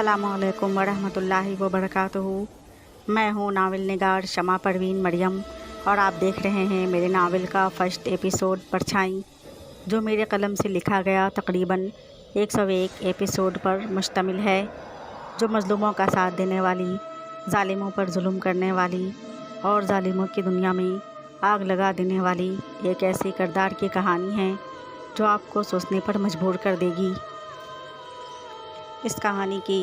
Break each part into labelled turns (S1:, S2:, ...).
S1: अस्सलामुअलैकुम वरहमतुल्लाहि वबरकातुहू। मैं हूँ नावल निगार शमा परवीन मरियम और आप देख रहे हैं मेरे नावल का फर्स्ट एपिसोड परछाई, जो मेरे कलम से लिखा गया तकरीबन 101 एपिसोड पर मुश्तमिल है, जो मज़लूमों का साथ देने वाली, ज़ालिमों पर जुल्म करने वाली और ज़ालिमों की दुनिया में आग लगा देने वाली एक ऐसी किरदार की कहानी है जो आपको सोचने पर मजबूर कर देगी। इस कहानी की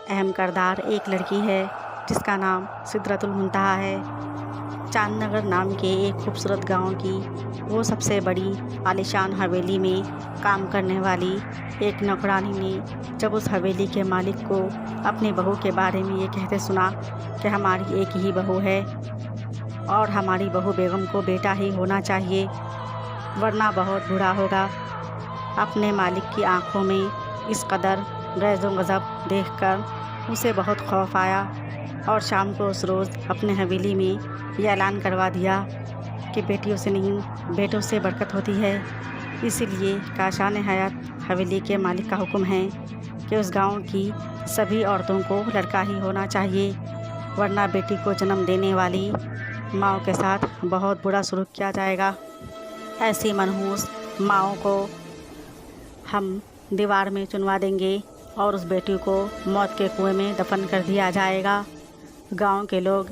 S1: अहम किरदार एक लड़की है जिसका नाम सिदरतुल मुंतहा है। चांदनगर नाम के एक खूबसूरत गांव की वो सबसे बड़ी आलीशान हवेली में काम करने वाली एक नौकरानी ने जब उस हवेली के मालिक को अपनी बहू के बारे में ये कहते सुना कि हमारी एक ही बहू है और हमारी बहू बेगम को बेटा ही होना चाहिए वरना बहुत बुरा होगा, अपने मालिक की आंखों में इस कदर गैज़ व गज़ब देखकर उसे बहुत खौफ आया और शाम को उस रोज़ अपने हवेली में यह ऐलान करवा दिया कि बेटियों से नहीं बेटों से बरकत होती है। इसीलिए काशान हयात हवेली के मालिक का हुक्म है कि उस गांव की सभी औरतों को लड़का ही होना चाहिए वरना बेटी को जन्म देने वाली माँओं के साथ बहुत बुरा सलूक किया जाएगा। ऐसी मनहूस माँओं को हम दीवार में चुनवा देंगे और उस बेटी को मौत के कुएं में दफन कर दिया जाएगा। गांव के लोग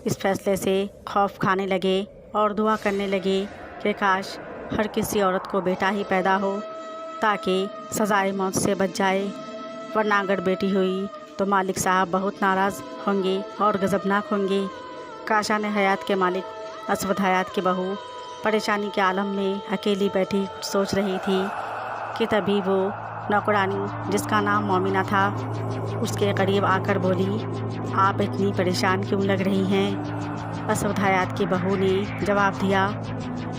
S1: इस फैसले से खौफ खाने लगे और दुआ करने लगे कि काश हर किसी औरत को बेटा ही पैदा हो ताकि सज़ाए मौत से बच जाए, वरना अगर बेटी हुई तो मालिक साहब बहुत नाराज़ होंगे और गज़बनाक होंगे। काशान हयात के मालिक असवद हयात की बहू परेशानी के आलम में अकेली बैठी सोच रही थी कि तभी वो नौकरानी जिसका नाम मोमिना था उसके करीब आकर बोली, आप इतनी परेशान क्यों लग रही हैं? असवद हयात की बहू ने जवाब दिया,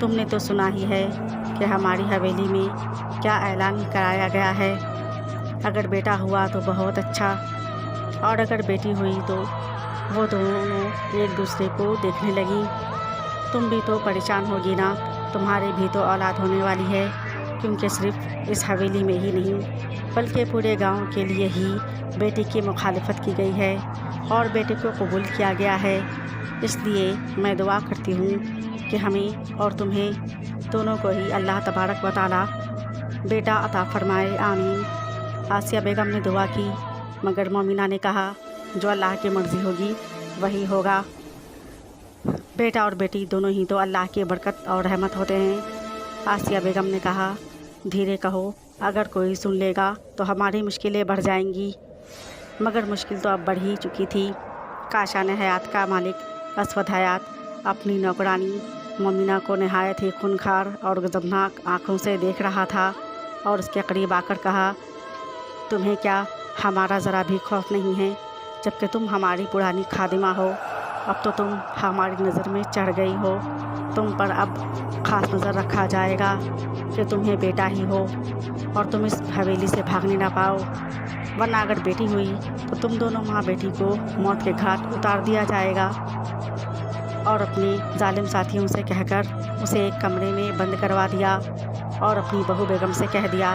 S1: तुमने तो सुना ही है कि हमारी हवेली में क्या ऐलान कराया गया है, अगर बेटा हुआ तो बहुत अच्छा और अगर बेटी हुई तो वो दोनों एक दूसरे को देखने लगी। तुम भी तो परेशान होगी ना, तुम्हारी भी तो औलाद होने वाली है, क्योंकि सिर्फ इस हवेली में ही नहीं बल्कि पूरे गांव के लिए ही बेटी की मुखालिफत की गई है और बेटे को कबूल किया गया है। इसलिए मैं दुआ करती हूँ कि हमें और तुम्हें दोनों को ही अल्लाह तबारक व तआला बेटा अता फरमाए, आमीन। आसिया बेगम ने दुआ की मगर मोमिना ने कहा, जो अल्लाह की मर्ज़ी होगी वही होगा। बेटा और बेटी दोनों ही तो अल्लाह की बरकत और रहमत होते हैं। आसिया बेगम ने कहा, धीरे कहो, अगर कोई सुन लेगा तो हमारी मुश्किलें बढ़ जाएंगी। मगर मुश्किल तो अब बढ़ ही चुकी थी। काशान हयात का मालिक असवद हयात अपनी नौकरानी मोमिना को नहायत ही खूनखार और गज़बनाक आँखों से देख रहा था और उसके करीब आकर कहा, तुम्हें क्या हमारा ज़रा भी खौफ नहीं है? जबकि तुम हमारी पुरानी खादिमा हो, अब तो तुम हमारी नज़र में चढ़ गई हो, तुम पर अब ख़ास नज़र रखा जाएगा कि तुम्हें बेटा ही हो और तुम इस हवेली से भागने ना पाओ, वरना अगर बेटी हुई तो तुम दोनों माँ बेटी को मौत के घाट उतार दिया जाएगा। और अपने जालिम साथियों से कहकर उसे एक कमरे में बंद करवा दिया और अपनी बहू बेगम से कह दिया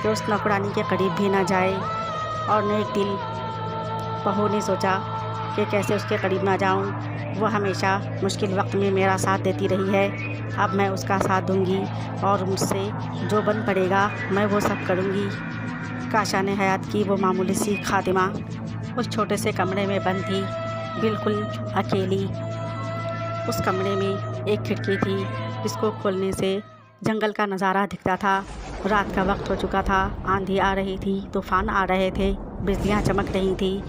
S1: कि उस नौकरानी के करीब भी ना जाए। और नेक दिल बहू ने सोचा कि कैसे उसके करीब ना जाऊं, वह हमेशा मुश्किल वक्त में मेरा साथ देती रही है, अब मैं उसका साथ दूंगी और मुझसे जो बन पड़ेगा मैं वो सब करूंगी। काशान हयात की वो मामूली सी खातिमा उस छोटे से कमरे में बंद थी, बिल्कुल अकेली। उस कमरे में एक खिड़की थी जिसको खोलने से जंगल का नज़ारा दिखता था। रात का वक्त हो चुका था, आंधी आ रही थी, तूफ़ान आ रहे थे, बिजलियाँ चमक रही थी।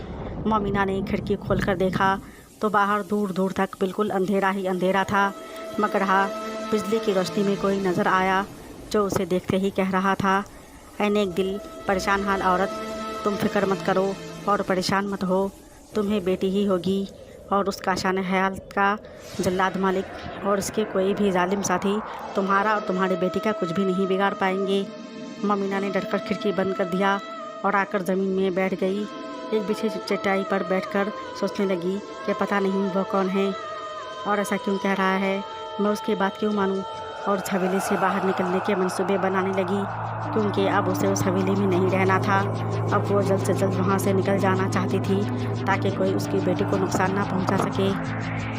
S1: मोमिना ने खिड़की खोलकर देखा तो बाहर दूर दूर तक बिल्कुल अंधेरा ही अंधेरा था, मगर हाँ, बिजली की रोशनी में कोई नज़र आया जो उसे देखते ही कह रहा था, ऐ नेक दिल परेशान हाल औरत, तुम फिक्र मत करो और परेशान मत हो, तुम्हें बेटी ही होगी और उस काशान हयात का जल्लाद मालिक और उसके कोई भी जालिम साथी तुम्हारा और तुम्हारी बेटी का कुछ भी नहीं बिगाड़ पाएंगे। मोमिना ने डरकर खिड़की बंद कर दिया और आकर ज़मीन में बैठ गई। एक बिछी चटाई पर बैठकर सोचने लगी कि पता नहीं वो कौन है और ऐसा क्यों कह रहा है, मैं उसकी बात क्यों मानूं। और उस हवेली से बाहर निकलने के मंसूबे बनाने लगी, क्योंकि अब उसे उस हवेली में नहीं रहना था। अब वो जल्द से जल्द वहाँ से निकल जाना चाहती थी ताकि कोई उसकी बेटी को नुकसान ना पहुँचा सके।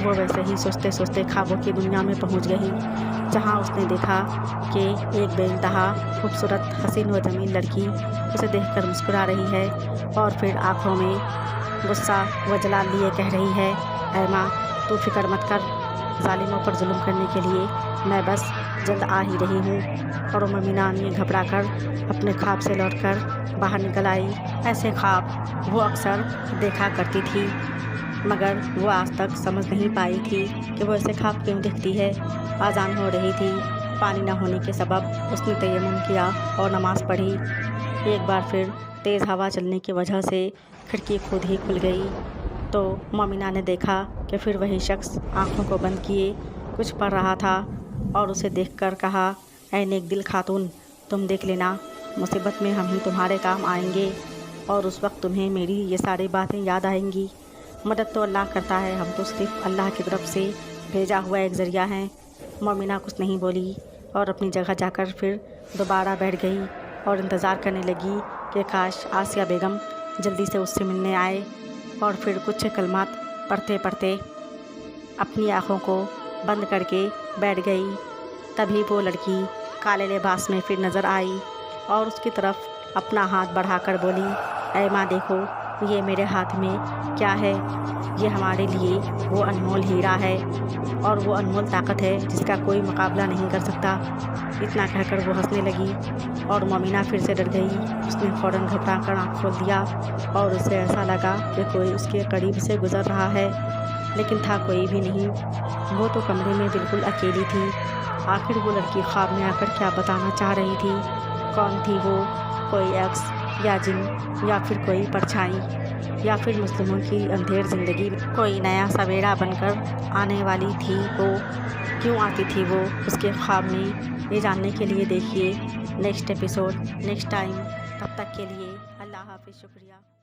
S1: वो वैसे ही सोचते सोचते ख्वाबों की दुनिया में पहुँच गई, जहाँ उसने देखा कि एक बेइंतहा खूबसूरत हसीन व जमील लड़की उसे देखकर मुस्कुरा रही है और फिर आँखों में गुस्सा व जलाल लिए कह रही है, ऐ माँ तू फिक्र मत कर, जालिमों पर जुल्म करने के लिए मैं बस जल्द आ ही रही हूँ। और मोमिना ने घबरा कर अपने ख्वाब से लौटकर बाहर निकल आई। ऐसे ख्वाब वो अक्सर देखा करती थी, मगर वो आज तक समझ नहीं पाई थी कि वो ऐसे ख्वाब क्यों देखती है। आज़ान हो रही थी, पानी न होने के सबब उसने तयम्मुम किया और नमाज़ पढ़ी। एक बार फिर तेज़ हवा चलने की वजह से खिड़की खुद ही खुल गई, तो मोमिना ने देखा कि फिर वही शख्स आँखों को बंद किए कुछ पढ़ रहा था और उसे देखकर कहा, ऐ नेक दिल खातून, तुम देख लेना, मुसीबत में हम ही तुम्हारे काम आएंगे और उस वक्त तुम्हें मेरी ये सारी बातें याद आएंगी। मदद तो अल्लाह करता है, हम तो सिर्फ अल्लाह की तरफ से भेजा हुआ एक ज़रिया हैं। मोमिना कुछ नहीं बोली और अपनी जगह जाकर फिर दोबारा बैठ गई और इंतज़ार करने लगी कि काश आसिया बेगम जल्दी से उससे मिलने आए। और फिर कुछ कलमात पढ़ते पढ़ते अपनी आँखों को बंद करके बैठ गई। तभी वो लड़की काले लिबास में फिर नज़र आई और उसकी तरफ अपना हाथ बढ़ाकर बोली, ऐ माँ देखो, ये मेरे हाथ में क्या है, ये हमारे लिए वो अनमोल हीरा है और वो अनमोल ताकत है जिसका कोई मुकाबला नहीं कर सकता। इतना कहकर वो हंसने लगी और मोमिना फिर से डर गई। उसने फ़ौरन घबरा कर आँख खोल दिया और उसे ऐसा लगा कि कोई उसके करीब से गुज़र रहा है, लेकिन था कोई भी नहीं। वो तो कमरे में बिल्कुल अकेली थी। आखिर वो लड़की ख्वाब में आकर क्या बताना चाह रही थी? कौन थी वो? कोई एक्स या जिन या फिर कोई परछाई या फिर मुस्लिमों की अंधेर ज़िंदगी कोई नया सवेरा बनकर आने वाली थी? वो क्यों आती थी वो उसके ख्वाब में? ये जानने के लिए देखिए नेक्स्ट एपिसोड नेक्स्ट टाइम। तब तक के लिए अल्लाह हाफ़िज़, शुक्रिया।